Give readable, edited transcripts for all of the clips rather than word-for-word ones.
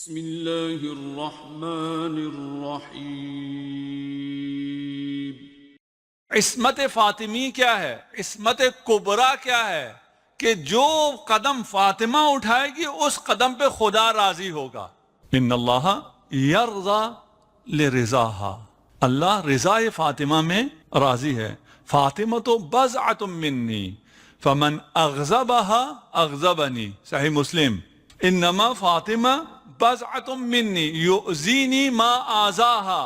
بسم اللہ الرحمن الرحیم۔ عصمت فاطمی کیا ہے؟ عصمت کبریٰ کیا ہے؟ کہ جو قدم فاطمہ اٹھائے گی اس قدم پہ خدا راضی ہوگا۔ ان اللہ یرضی لرضاہا، اللہ رضا فاطمہ میں راضی ہے۔ فاطمہ تو بضعۃ منی فمن اغضبها اغضبنی، صحیح مسلم۔ انما فاطمہ بضعۃ منی یؤذینی ما آذاہا،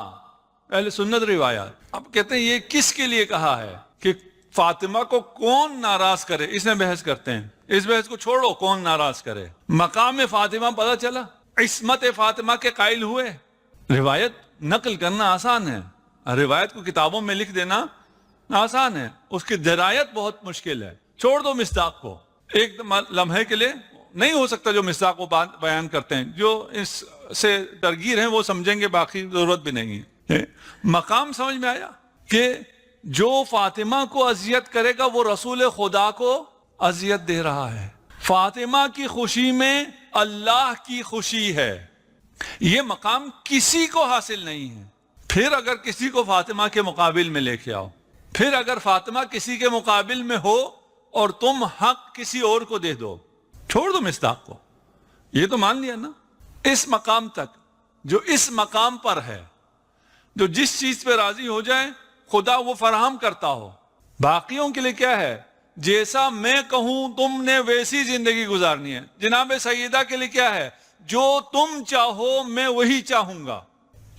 اہل سنت روایات۔ اب کہتے ہیں یہ کس کے لیے کہا ہے کہ فاطمہ کو کون ناراض کرے؟ اس میں بحث کرتے ہیں، اس بحث کو چھوڑو، کون ناراض کرے۔ مقام فاطمہ پتہ چلا، عصمت فاطمہ کے قائل ہوئے۔ روایت نقل کرنا آسان ہے، روایت کو کتابوں میں لکھ دینا آسان ہے، اس کی درایت بہت مشکل ہے۔ چھوڑ دو مصداق کو، ایک لمحے کے لیے نہیں ہو سکتا جو مصداق کو بیان کرتے ہیں، جو اس سے درگیر ہیں وہ سمجھیں گے، باقی ضرورت بھی نہیں ہے۔ مقام سمجھ میں آیا کہ جو فاطمہ کو اذیت کرے گا وہ رسول خدا کو اذیت دے رہا ہے۔ فاطمہ کی خوشی میں اللہ کی خوشی ہے، یہ مقام کسی کو حاصل نہیں ہے۔ پھر اگر کسی کو فاطمہ کے مقابل میں لے کے آؤ، پھر اگر فاطمہ کسی کے مقابل میں ہو اور تم حق کسی اور کو دے دو، چھوڑ دو مصداق کو، یہ تو مان لیا نا۔ اس مقام تک، جو اس مقام پر ہے، جو جس چیز پہ راضی ہو جائے خدا وہ فراہم کرتا ہو۔ باقیوں کے لیے کیا ہے؟ جیسا میں کہوں تم نے ویسی زندگی گزارنی ہے۔ جناب سیدہ کے لیے کیا ہے؟ جو تم چاہو میں وہی چاہوں گا۔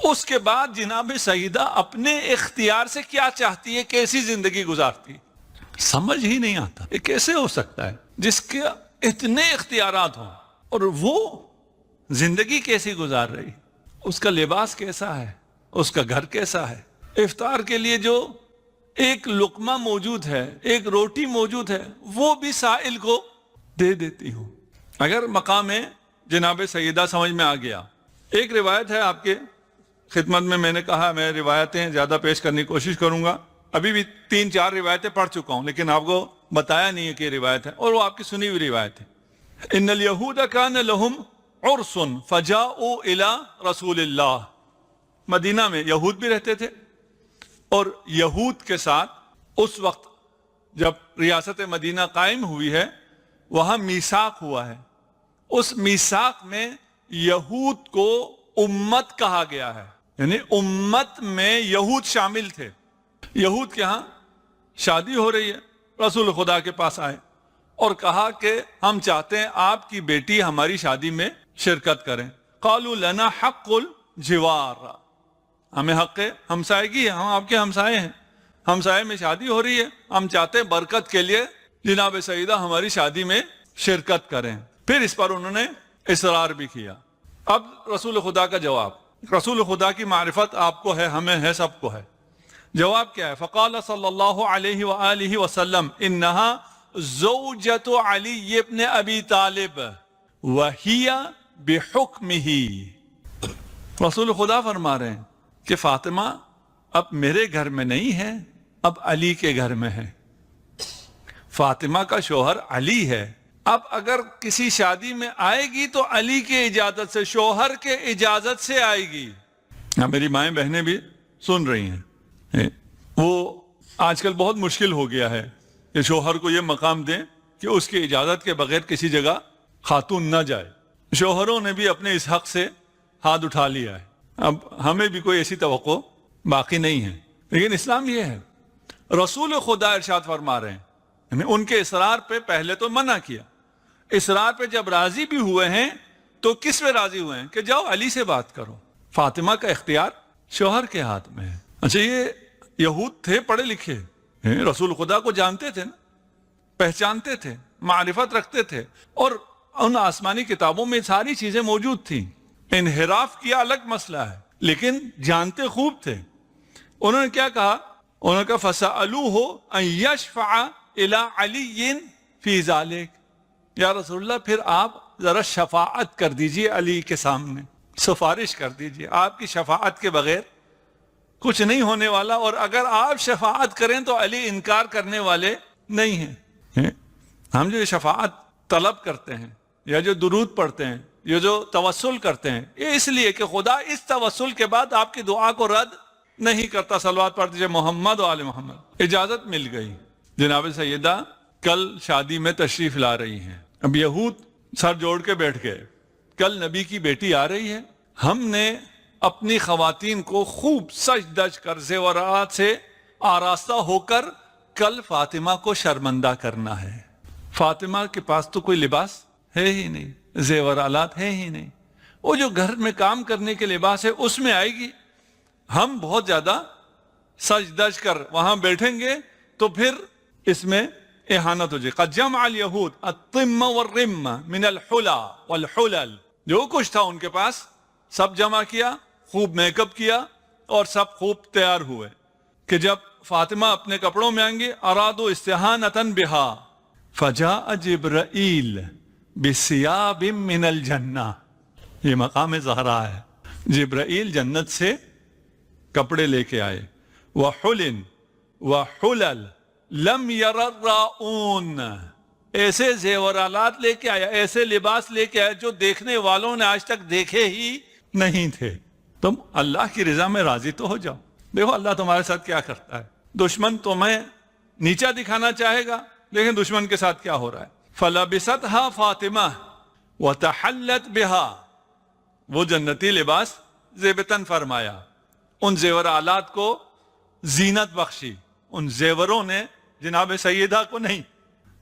اس کے بعد جناب سیدہ اپنے اختیار سے کیا چاہتی ہے، کیسی زندگی گزارتی ہے، سمجھ ہی نہیں آتا۔ یہ کیسے ہو سکتا ہے جس کے اتنے اختیارات ہوں اور وہ زندگی کیسی گزار رہی؟ اس کا لباس کیسا ہے، اس کا گھر کیسا ہے؟ افطار کے لیے جو ایک لقمہ موجود ہے، ایک روٹی موجود ہے، وہ بھی سائل کو دے دیتی ہوں۔ اگر مقام جناب سیدہ سمجھ میں آ گیا۔ ایک روایت ہے آپ کے خدمت میں نے کہا میں روایتیں زیادہ پیش کرنے کی کوشش کروں گا، ابھی بھی 3-4 روایتیں پڑھ چکا ہوں لیکن آپ کو بتایا نہیں ہے کہ یہ روایت ہے، اور وہ آپ کی سنی ہوئی روایت ہے۔ ان الیہود کان لہم عرس فجاؤوا الی رسول اللہ، مدینہ میں یہود بھی رہتے تھے، اور یہود کے ساتھ اس وقت جب ریاست مدینہ قائم ہوئی ہے وہاں میثاق ہوا ہے۔ اس میثاق میں یہود کو امت کہا گیا ہے، یعنی امت میں یہود شامل تھے۔ یہود کے ہاں شادی ہو رہی ہے، رسول خدا کے پاس آئے اور کہا کہ ہم چاہتے ہیں آپ کی بیٹی ہماری شادی میں شرکت کریں۔ قالوا لنا حق الجوار، ہمیں حق ہمسائیگی ہے، ہم آپ کے ہمسائے ہیں، ہمسائے میں شادی ہو رہی ہے، ہم چاہتے ہیں برکت کے لیے جناب سیدہ ہماری شادی میں شرکت کریں۔ پھر اس پر انہوں نے اصرار بھی کیا۔ اب رسول خدا کا جواب، رسول خدا کی معرفت آپ کو ہے، ہمیں ہے، سب کو ہے۔ جواب کیا ہے؟ فقال صلی اللہ علیہ وآلہ وسلم انہا زوجۃ علی ابن ابی طالب وہی بحکمہ۔ رسول خدا فرما رہے ہیں کہ فاطمہ اب میرے گھر میں نہیں ہے، اب علی کے گھر میں ہے۔ فاطمہ کا شوہر علی ہے، اب اگر کسی شادی میں آئے گی تو علی کی اجازت سے، شوہر کے اجازت سے آئے گی۔ میری مائیں بہنیں بھی سن رہی ہیں، وہ آج کل بہت مشکل ہو گیا ہے کہ شوہر کو یہ مقام دیں کہ اس کی اجازت کے بغیر کسی جگہ خاتون نہ جائے۔ شوہروں نے بھی اپنے اس حق سے ہاتھ اٹھا لیا ہے، اب ہمیں بھی کوئی ایسی توقع باقی نہیں ہے۔ لیکن اسلام یہ ہے، رسول خدا ارشاد فرما رہے ہیں، یعنی ان کے اصرار پہ پہلے تو منع کیا، اصرار پہ جب راضی بھی ہوئے ہیں تو کس پہ راضی ہوئے ہیں کہ جاؤ علی سے بات کرو۔ فاطمہ کا اختیار شوہر کے ہاتھ میں ہے۔ اچھا، یہ یہود تھے پڑھے لکھے، رسول خدا کو جانتے تھے نا، پہچانتے تھے، معرفت رکھتے تھے، اور ان آسمانی کتابوں میں ساری چیزیں موجود تھیں۔ انحراف کیا الگ مسئلہ ہے لیکن جانتے خوب تھے۔ انہوں نے کیا کہا؟ انہوں نے کہا فَسَأَلُوهُ أَن يَشْفَعَ إِلَىٰ عَلِيٍّ فِي ذَلِكَ، یا رسول اللہ پھر آپ ذرا شفاعت کر دیجئے علی کے سامنے، سفارش کر دیجئے، آپ کی شفاعت کے بغیر کچھ نہیں ہونے والا، اور اگر آپ شفاعت کریں تو علی انکار کرنے والے نہیں ہیں۔ ہم جو شفاعت طلب کرتے ہیں یا جو درود پڑھتے ہیں یہ جو توسل کرتے ہیں یہ اس لیے کہ خدا اس توسل کے بعد آپ کی دعا کو رد نہیں کرتا. صلوات پڑھ دیجئے محمد و آل محمد. اجازت مل گئی. جناب سیدہ کل شادی میں تشریف لا رہی ہیں. اب یہود سر جوڑ کے بیٹھ گئے, کل نبی کی بیٹی آ رہی ہے, ہم نے اپنی خواتین کو خوب سج دج کر زیورات سے آراستہ ہو کر کل فاطمہ کو شرمندہ کرنا ہے. فاطمہ کے پاس تو کوئی لباس ہے ہی نہیں, زیورالات ہے ہی نہیں, وہ جو گھر میں کام کرنے کے لباس ہے اس میں آئے گی. ہم بہت زیادہ سج دج کر وہاں بیٹھیں گے تو پھر اس میں احانت ہو جائے. قد جمع الیہود الطم والرم من الحلا والحلل, جو کچھ تھا ان کے پاس سب جمع کیا, خوب میک اپ کیا اور سب خوب تیار ہوئے کہ جب فاطمہ اپنے کپڑوں میں آئیں گے ارادوا استہانۃ بہا فجاء جبرائیل بثیاب من الجنہ. یہ مقام زہرا ہے. جبرائیل جنت سے کپڑے لے کے آئے. وحلن وحلل لم یر الراؤن, ایسے زیورالات لے کے آیا, ایسے لباس لے کے آیا جو دیکھنے والوں نے آج تک دیکھے ہی نہیں تھے. تم اللہ کی رضا میں راضی تو ہو جاؤ. دیکھو اللہ تمہارے ساتھ کیا کرتا ہے. دشمن تمہیں نیچا دکھانا چاہے گا, لیکن دشمن کے ساتھ کیا ہو رہا ہے. فَلَبِسَتْهَا فَاطِمَةٌ وَتَحَلَّتْ بِهَا, وہ جنتی لباس زیبتاً فرمایا, ان زیورالات کو زینت بخشی. ان زیوروں نے جناب سیدہ کو نہیں,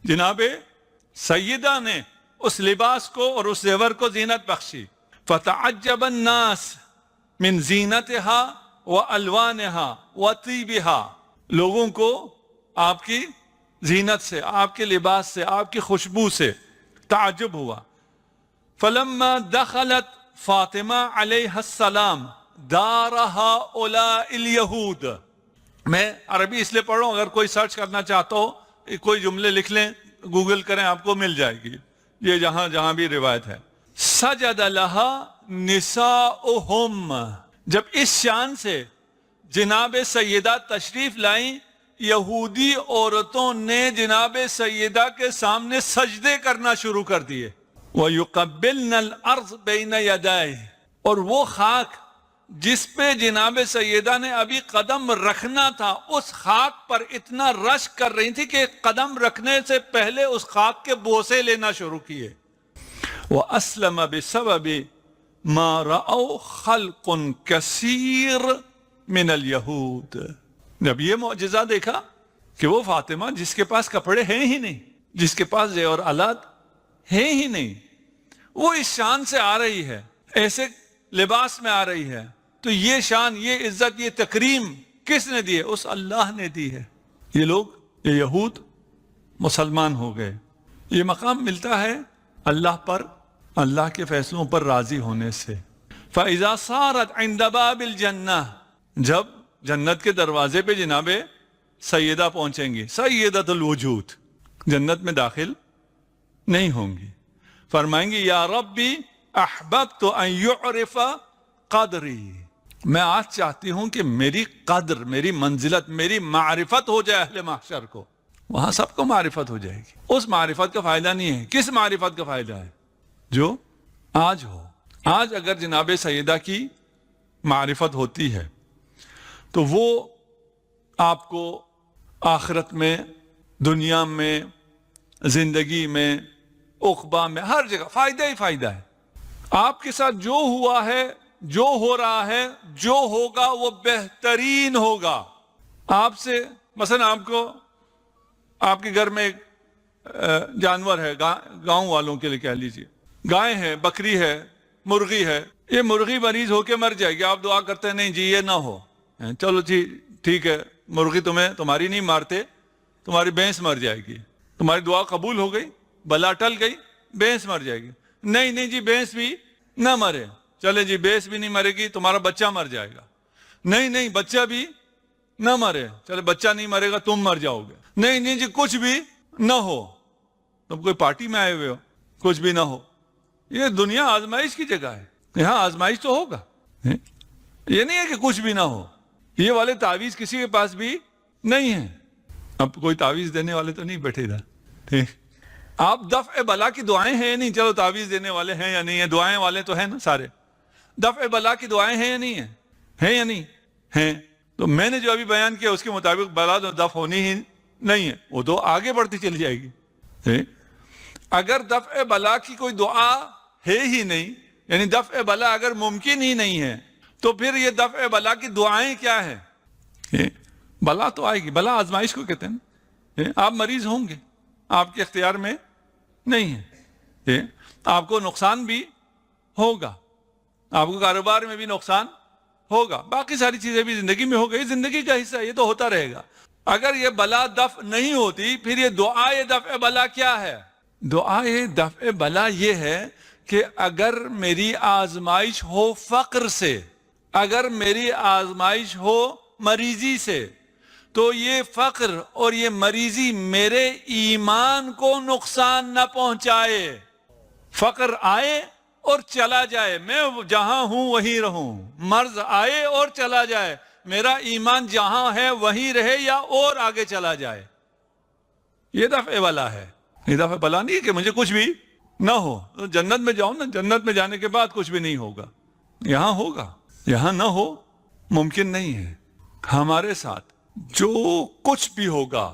جناب سیدہ نے اس لباس کو اور اس زیور کو زینت بخشی. فَتَعَجَّبَ النَّاسِ مِنْ زِینَتِهَا وَأَلْوَانِهَا وَطِيبِهَا, لوگوں کو آپ کی زینت سے, آپ کے لباس سے, آپ کی خوشبو سے تعجب ہوا. فَلَمَّا دَخَلَتْ فاطمہ علیہ السلام دار هؤلاء اليہود. میں عربی اس لیے پڑھ رہا ہوں, اگر کوئی سرچ کرنا چاہتا ہو کوئی جملے لکھ لیں, گوگل کریں, آپ کو مل جائے گی یہ جہاں جہاں بھی روایت ہے. سجد لها نساؤہم, جب اس شان سے جناب سیدہ تشریف لائیں, یہودی عورتوں نے جناب سیدہ کے سامنے سجدے کرنا شروع کر دیے. وَيُقَبِّلْنَ الْأَرْض بَيْنَ يَدَيْهِ, اور وہ خاک جس پہ جناب سیدہ نے ابھی قدم رکھنا تھا اس خاک پر اتنا رشک کر رہی تھی کہ قدم رکھنے سے پہلے اس خاک کے بوسے لینا شروع کیے. وَأَسْلَمَ بِسَبَبِ مَا رَأَوْا خَلْقٌ كَثِيرٌ مِنَ الْيَهُودِ. جب یہ معجزہ دیکھا کہ وہ فاطمہ جس کے پاس کپڑے ہیں ہی نہیں, جس کے پاس زیور آلات ہیں ہی نہیں, وہ اس شان سے آ رہی ہے, ایسے لباس میں آ رہی ہے, تو یہ شان, یہ عزت, یہ تکریم کس نے دی ہے؟ اس اللہ نے دی ہے. یہ لوگ, یہ یہود مسلمان ہو گئے. یہ مقام ملتا ہے اللہ پر, اللہ کے فیصلوں پر راضی ہونے سے. فَإِذَا صَارَتْ عِنْدَ بَابِ الْجَنَّةِ, جب جنت کے دروازے پہ جناب سیدہ پہنچیں گی, سیدۃ الوجود, جنت میں داخل نہیں ہوں گی, فرمائیں گی یا ربی احببت ان یعرف قدری, میں آج چاہتی ہوں کہ میری قدر, میری منزلت, میری معرفت ہو جائے اہل محشر کو. وہاں سب کو معرفت ہو جائے گی. اس معرفت کا فائدہ نہیں ہے. کس معرفت کا فائدہ ہے؟ جو آج ہو. آج اگر جناب سیدہ کی معرفت ہوتی ہے تو وہ آپ کو آخرت میں, دنیا میں, زندگی میں, عقبہ میں, ہر جگہ فائدہ ہی فائدہ ہے. آپ کے ساتھ جو ہوا ہے, جو ہو رہا ہے, جو ہوگا وہ بہترین ہوگا. آپ سے مثلا آپ کو, آپ کے گھر میں ایک جانور ہے, گاؤں والوں کے لیے کہہ لیجئے, گائے ہے, بکری ہے, مرغی ہے. یہ مرغی مریض ہو کے مر جائے گی, آپ دعا کرتے ہیں نہیں جی یہ نہ ہو, چلو جی ٹھیک ہے, مرغی تمہاری نہیں مارتے, تمہاری بھینس مر جائے گی, تمہاری دعا قبول ہو گئی, بلا ٹل گئی, بھینس مر جائے گی. نہیں جی بھینس بھی نہ مرے, چلے جی بھینس بھی نہیں مرے گی, تمہارا بچہ مر جائے گا. نہیں بچہ بھی نہ مرے, چلے بچہ نہیں مرے گا, تم مر جاؤ گے. نہیں جی کچھ بھی نہ ہو, تم کوئی پارٹی میں آئے ہوئے ہو, کچھ بھی نہ ہو. یہ دنیا آزمائش کی جگہ ہے, یہاں آزمائش تو ہوگا. یہ نہیں ہے کہ کچھ بھی نہ ہو. یہ والے تعویذ کسی کے پاس بھی نہیں ہے. اب کوئی تعویذ دینے والے تو نہیں بیٹھے ادھر, ٹھیک, آپ دفع بلا کی دعائیں ہیں یا نہیں؟ چلو تعویذ دینے والے ہیں یا نہیں ہیں؟ دعائیں والے تو ہیں نا سارے. دفع بلا کی دعائیں ہیں یا نہیں ہیں؟ ہیں یا نہیں ہیں؟ تو میں نے جو ابھی بیان کیا اس کے مطابق بلا تو دفع ہونی ہی نہیں ہے, وہ تو آگے بڑھتی چلی جائے گی. اگر دفع بلا کی کوئی دعا ہے ہی نہیں, یعنی دفع بلا اگر ممکن ہی نہیں ہے, تو پھر یہ دفع بلا کی دعائیں کیا ہے؟ بلا تو آئے گی, بلا آزمائش کو کہتے ہیں. آپ مریض ہوں گے, آپ کے اختیار میں نہیں ہے, آپ کو نقصان بھی ہوگا, آپ کو کاروبار میں بھی نقصان ہوگا, باقی ساری چیزیں بھی زندگی میں ہو گئی, زندگی کا حصہ ہے, یہ تو ہوتا رہے گا. اگر یہ بلا دفع نہیں ہوتی, پھر یہ دعائے دفع بلا کیا ہے؟ دعائے دفع بلا یہ ہے کہ اگر میری آزمائش ہو فقر سے, اگر میری آزمائش ہو مریضی سے, تو یہ فقر اور یہ مریضی میرے ایمان کو نقصان نہ پہنچائے. فقر آئے اور چلا جائے, میں جہاں ہوں وہیں رہوں, مرض آئے اور چلا جائے, میرا ایمان جہاں ہے وہیں رہے یا اور آگے چلا جائے. یہ دفع بلا ہے. یہ دفع بلا نہیں ہے کہ مجھے کچھ بھی نہ ہو. جنت میں جاؤں نا, جنت میں جانے کے بعد کچھ بھی نہیں ہوگا, یہاں ہوگا, یہاں نہ ہو ممکن نہیں ہے. ہمارے ساتھ جو کچھ بھی ہوگا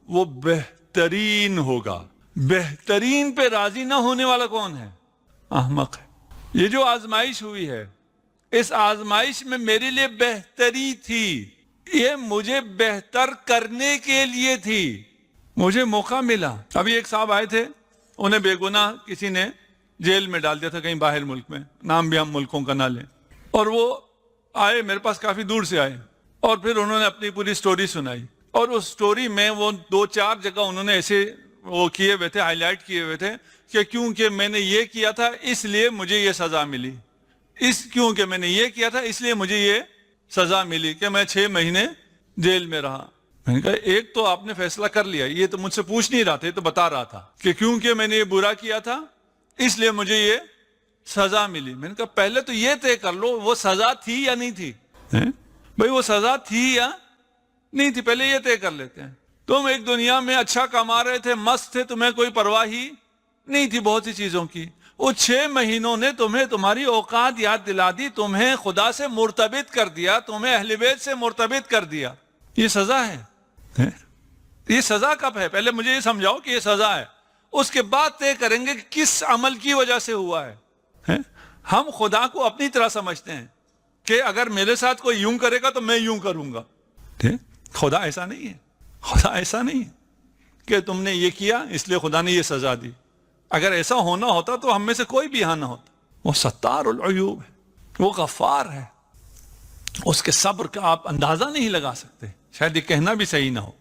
وہ بہترین ہوگا. بہترین پہ راضی نہ ہونے والا کون ہے؟ احمق ہے. یہ جو آزمائش ہوئی ہے, اس آزمائش میں میرے لیے بہتری تھی, یہ مجھے بہتر کرنے کے لیے تھی, مجھے موقع ملا. ابھی ایک صاحب آئے تھے, انہیں بے گناہ کسی نے جیل میں ڈال دیا تھا کہیں باہر ملک میں, نام بھی ہم ملکوں کا نہ لیں, اور وہ آئے میرے پاس, کافی دور سے آئے, اور پھر انہوں نے اپنی پوری سٹوری سنائی. اور اس سٹوری میں وہ 2-4 جگہ انہوں نے ایسے وہ کیے ہوئے تھے, ہائی لائٹ کیے ہوئے تھے کہ کیونکہ میں نے یہ کیا تھا اس لیے مجھے یہ سزا ملی, کیونکہ میں نے یہ کیا تھا اس لیے مجھے یہ سزا ملی کہ میں 6 مہینے جیل میں رہا. میں نے کہا ایک تو آپ نے فیصلہ کر لیا, یہ تو مجھ سے پوچھ نہیں رہا تھا, تو بتا رہا تھا کہ کیونکہ میں نے یہ برا کیا تھا اس لیے مجھے یہ سزا ملی. میں نے کہا پہلے تو یہ طے کر لو وہ سزا تھی یا نہیں تھی. بھئی وہ سزا تھی یا نہیں تھی, پہلے یہ طے کر لیتے ہیں. تم ایک دنیا میں اچھا کما رہے تھے, مست تھے, تمہیں کوئی پرواہ ہی نہیں تھی بہت سی چیزوں کی. وہ 6 مہینوں نے تمہیں تمہاری اوقات یاد دلا دی, تمہیں خدا سے مرتبط کر دیا, تمہیں اہل بیت سے مرتبط کر دیا. یہ سزا ہے. یہ سزا کب ہے؟ پہلے مجھے یہ سمجھاؤ کہ یہ سزا ہے, اس کے بعد طے کریں گے کہ کس عمل کی وجہ سے ہوا ہے. ہم خدا کو اپنی طرح سمجھتے ہیں کہ اگر میرے ساتھ کوئی یوں کرے گا تو میں یوں کروں گا. خدا ایسا نہیں ہے. خدا ایسا نہیں ہے کہ تم نے یہ کیا اس لیے خدا نے یہ سزا دی. اگر ایسا ہونا ہوتا تو ہم میں سے کوئی بھی یہاں نہ ہوتا. وہ ستار العیوب ہے, وہ غفار ہے, اس کے صبر کا آپ اندازہ نہیں لگا سکتے. شاید یہ کہنا بھی صحیح نہ ہو.